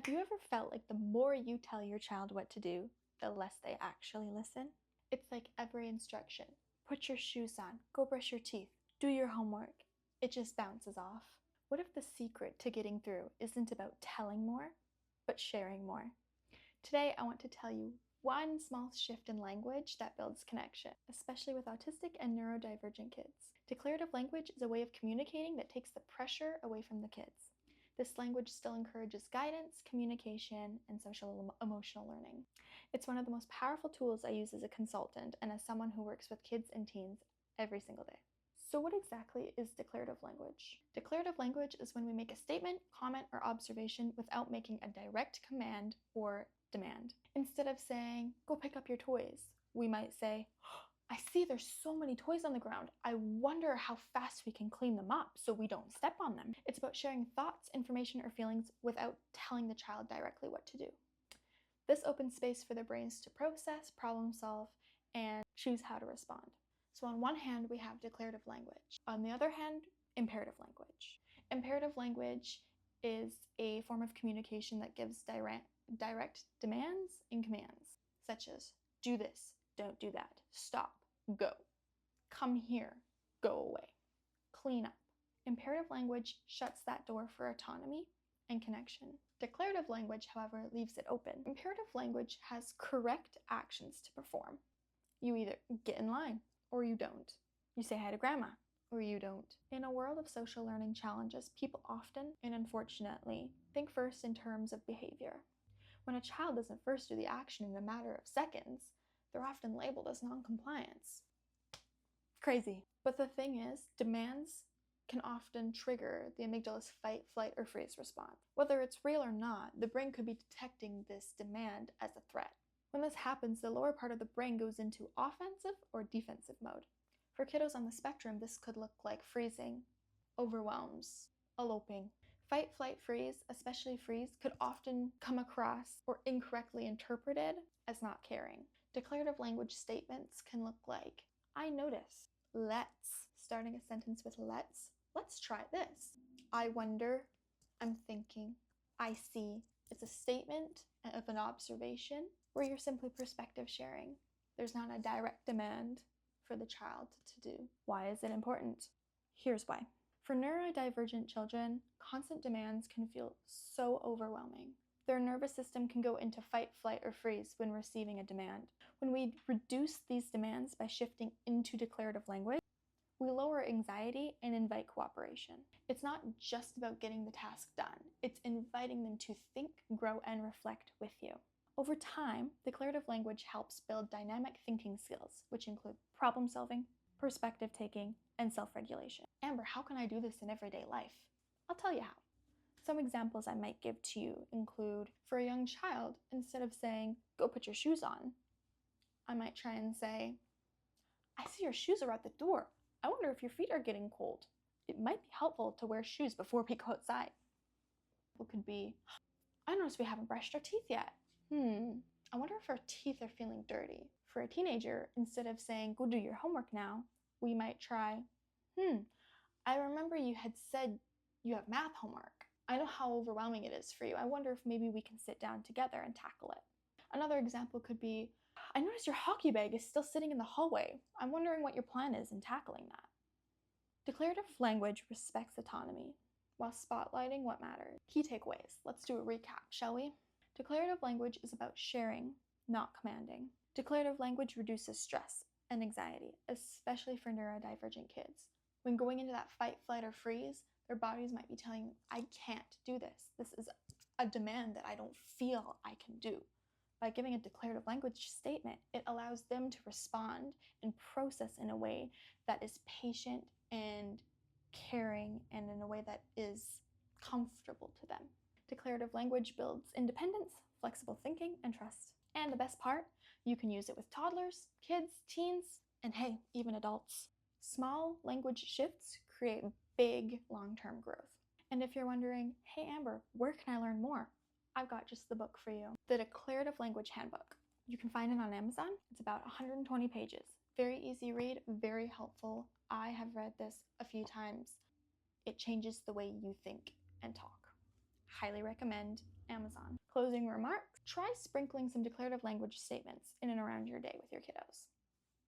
Have you ever felt like the more you tell your child what to do, the less they actually listen? It's like every instruction. Put your shoes on, go brush your teeth, do your homework. It just bounces off. What if the secret to getting through isn't about telling more, but sharing more? Today, I want to tell you one small shift in language that builds connection, especially with autistic and neurodivergent kids. Declarative language is a way of communicating that takes the pressure away from the kids. This language still encourages guidance, communication, and social emotional learning. It's one of the most powerful tools I use as a consultant and as someone who works with kids and teens every single day. So what exactly is declarative language? Declarative language is when we make a statement, comment, or observation without making a direct command or demand. Instead of saying, go pick up your toys, we might say, I see there's so many toys on the ground. I wonder how fast we can clean them up so we don't step on them. It's about sharing thoughts, information, or feelings without telling the child directly what to do. This opens space for their brains to process, problem solve, and choose how to respond. So on one hand, we have declarative language. On the other hand, imperative language. Imperative language is a form of communication that gives direct demands and commands, such as do this, don't do that, stop, go, come here, go away, clean up. Imperative language shuts that door for autonomy and connection. Declarative language, however, leaves it open. Imperative language has correct actions to perform. You either get in line or you don't. You say hi to grandma or you don't. In a world of social learning challenges, people often, and unfortunately, think first in terms of behavior. When a child doesn't first do the action in a matter of seconds, they're often labeled as non-compliance. Crazy. But the thing is, demands can often trigger the amygdala's fight, flight, or freeze response. Whether it's real or not, the brain could be detecting this demand as a threat. When this happens, the lower part of the brain goes into offensive or defensive mode. For kiddos on the spectrum, this could look like freezing, overwhelms, eloping. Fight, flight, freeze, especially freeze, could often come across or incorrectly interpreted as not caring. Declarative language statements can look like, I notice, let's, starting a sentence with let's try this. I wonder, I'm thinking, I see. It's a statement of an observation where you're simply perspective sharing. There's not a direct demand for the child to do. Why is it important? Here's why. For neurodivergent children, constant demands can feel so overwhelming. Their nervous system can go into fight, flight, or freeze when receiving a demand. When we reduce these demands by shifting into declarative language, we lower anxiety and invite cooperation. It's not just about getting the task done. It's inviting them to think, grow, and reflect with you. Over time, declarative language helps build dynamic thinking skills, which include problem solving, perspective taking, and self-regulation. Amber, how can I do this in everyday life? I'll tell you how. Some examples I might give to you include, for a young child, instead of saying, go put your shoes on, I might try and say, I see your shoes are at the door. I wonder if your feet are getting cold. It might be helpful to wear shoes before we go outside. It could be, I noticed we haven't brushed our teeth yet. I wonder if our teeth are feeling dirty. For a teenager, instead of saying, go do your homework now, we might try, I remember you had said you have math homework. I know how overwhelming it is for you. I wonder if maybe we can sit down together and tackle it. Another example could be, I noticed your hockey bag is still sitting in the hallway. I'm wondering what your plan is in tackling that. Declarative language respects autonomy while spotlighting what matters. Key takeaways. Let's do a recap, shall we? Declarative language is about sharing, not commanding. Declarative language reduces stress and anxiety, especially for neurodivergent kids. When going into that fight, flight, or freeze, their bodies might be telling them, I can't do this. This is a demand that I don't feel I can do. By giving a declarative language statement, it allows them to respond and process in a way that is patient and caring and in a way that is comfortable to them. Declarative language builds independence, flexible thinking, and trust. And the best part, you can use it with toddlers, kids, teens, and hey, even adults. Small language shifts create big long-term growth. And if you're wondering, hey Amber, where can I learn more? I've got just the book for you, the Declarative Language Handbook. You can find it on Amazon. It's about 120 pages. Very easy read, very helpful. I have read this a few times. It changes the way you think and talk. Highly recommend. Amazon. Closing remarks, try sprinkling some declarative language statements in and around your day with your kiddos.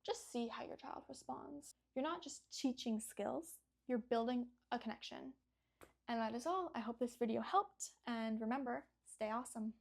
Just see how your child responds. You're not just teaching skills, you're building a connection. And that is all. I hope this video helped, and remember, stay awesome.